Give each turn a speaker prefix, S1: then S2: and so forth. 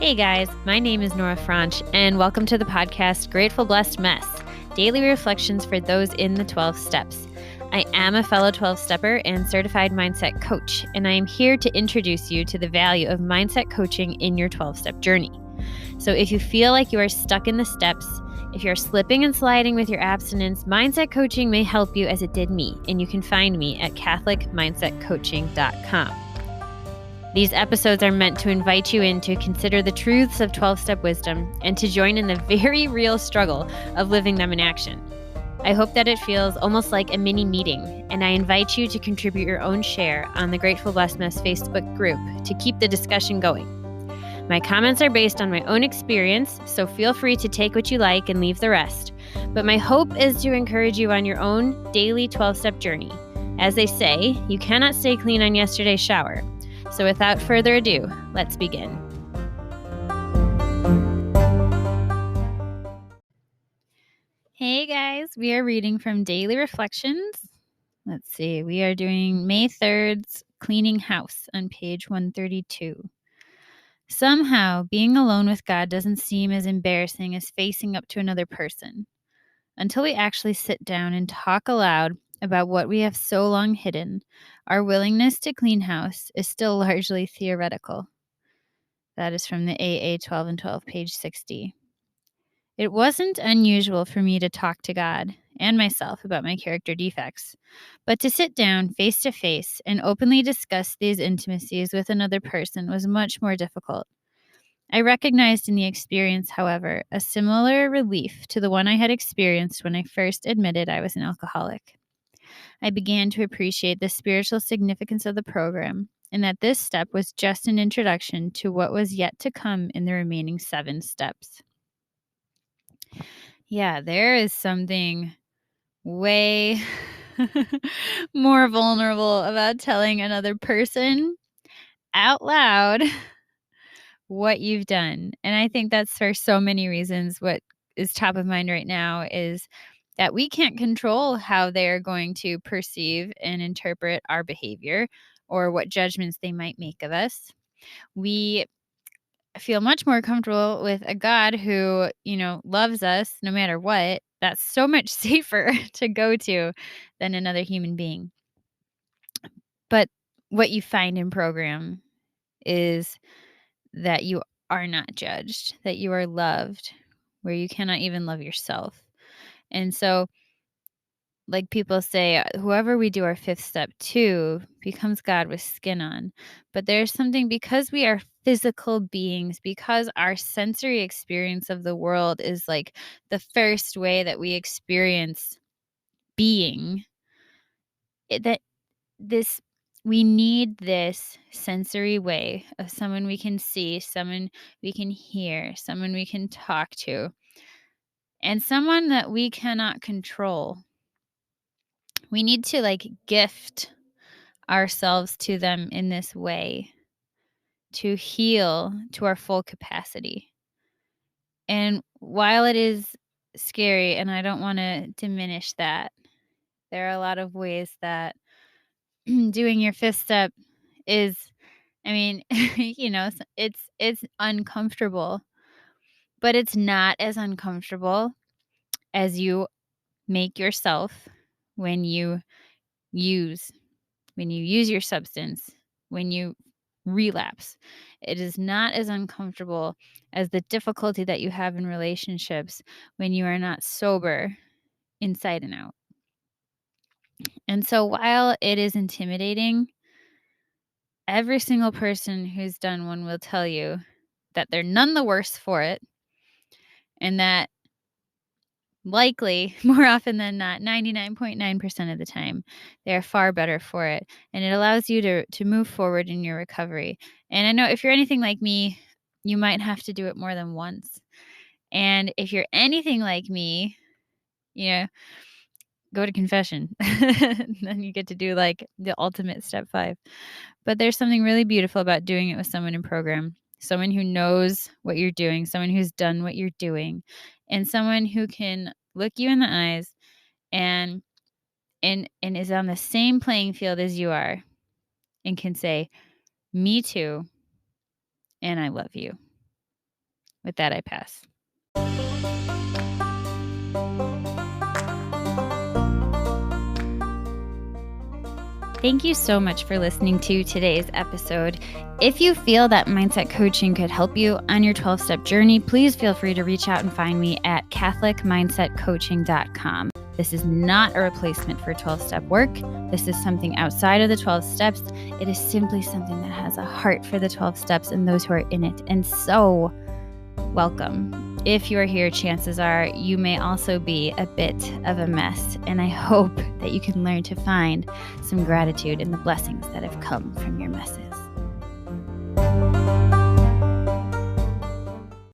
S1: Hey guys, my name is Nora Franche, and welcome to the podcast Grateful Blessed Mess, daily reflections for those in the 12 steps. I am a fellow 12-stepper and certified mindset coach, and I am here to introduce you to the value of mindset coaching in your 12-step journey. So if you feel like you are stuck in the steps, if you're slipping and sliding with your abstinence, mindset coaching may help you as it did me, and you can find me at catholicmindsetcoaching.com. These episodes are meant to invite you in to consider the truths of 12-step wisdom and to join in the very real struggle of living them in action. I hope that it feels almost like a mini meeting, and I invite you to contribute your own share on the Grateful Blessed Mess Facebook group to keep the discussion going. My comments are based on my own experience, so feel free to take what you like and leave the rest. But my hope is to encourage you on your own daily 12-step journey. As they say, you cannot stay clean on yesterday's shower. So without further ado, let's begin. Hey guys, we are reading from Daily Reflections. Let's see, we are doing May 3rd's Cleaning House on page 132. Somehow, being alone with God doesn't seem as embarrassing as facing up to another person. Until we actually sit down and talk aloud about what we have so long hidden, our willingness to clean house is still largely theoretical. That is from the AA 12 and 12, page 60. It wasn't unusual for me to talk to God and myself about my character defects, but to sit down face to face and openly discuss these intimacies with another person was much more difficult. I recognized in the experience, however, a similar relief to the one I had experienced when I first admitted I was an alcoholic. I began to appreciate the spiritual significance of the program, and that this step was just an introduction to what was yet to come in the remaining 7 steps. Yeah, there is something way more vulnerable about telling another person out loud what you've done. And I think that's for so many reasons. What is top of mind right now is that we can't control how they're going to perceive and interpret our behavior or what judgments they might make of us. We feel much more comfortable with a God who, loves us no matter what. That's so much safer to go to than another human being. But what you find in program is that you are not judged, that you are loved, where you cannot even love yourself. And so, like people say, whoever we do our 5th step to becomes God with skin on. But there's something, because we are physical beings, because our sensory experience of the world is like the first way that we experience being, we need this sensory way of someone we can see, someone we can hear, someone we can talk to, and someone that we cannot control. We need to gift ourselves to them in this way to heal to our full capacity. And while it is scary, and I don't want to diminish that, there are a lot of ways that doing your 5th step is, it's uncomfortable, but it's not as uncomfortable as you make yourself when you use your substance, when you relapse. It is not as uncomfortable as the difficulty that you have in relationships when you are not sober inside and out. And so while it is intimidating, every single person who's done one will tell you that they're none the worse for it, and that likely, more often than not, 99.9% of the time, they're far better for it. And it allows you to move forward in your recovery. And I know if you're anything like me, you might have to do it more than once. And if you're anything like me, go to confession. Then you get to do the ultimate step 5. But there's something really beautiful about doing it with someone in program, someone who knows what you're doing, someone who's done what you're doing, and someone who can look you in the eyes and is on the same playing field as you are and can say, "Me too, and I love you." With that, I pass. Thank you so much for listening to today's episode. If you feel that mindset coaching could help you on your 12-step journey, please feel free to reach out and find me at catholicmindsetcoaching.com. This is not a replacement for 12-step work. This is something outside of the 12 steps. It is simply something that has a heart for the 12 steps and those who are in it. And so, welcome. If you are here, chances are you may also be a bit of a mess, and I hope that you can learn to find some gratitude in the blessings that have come from your messes.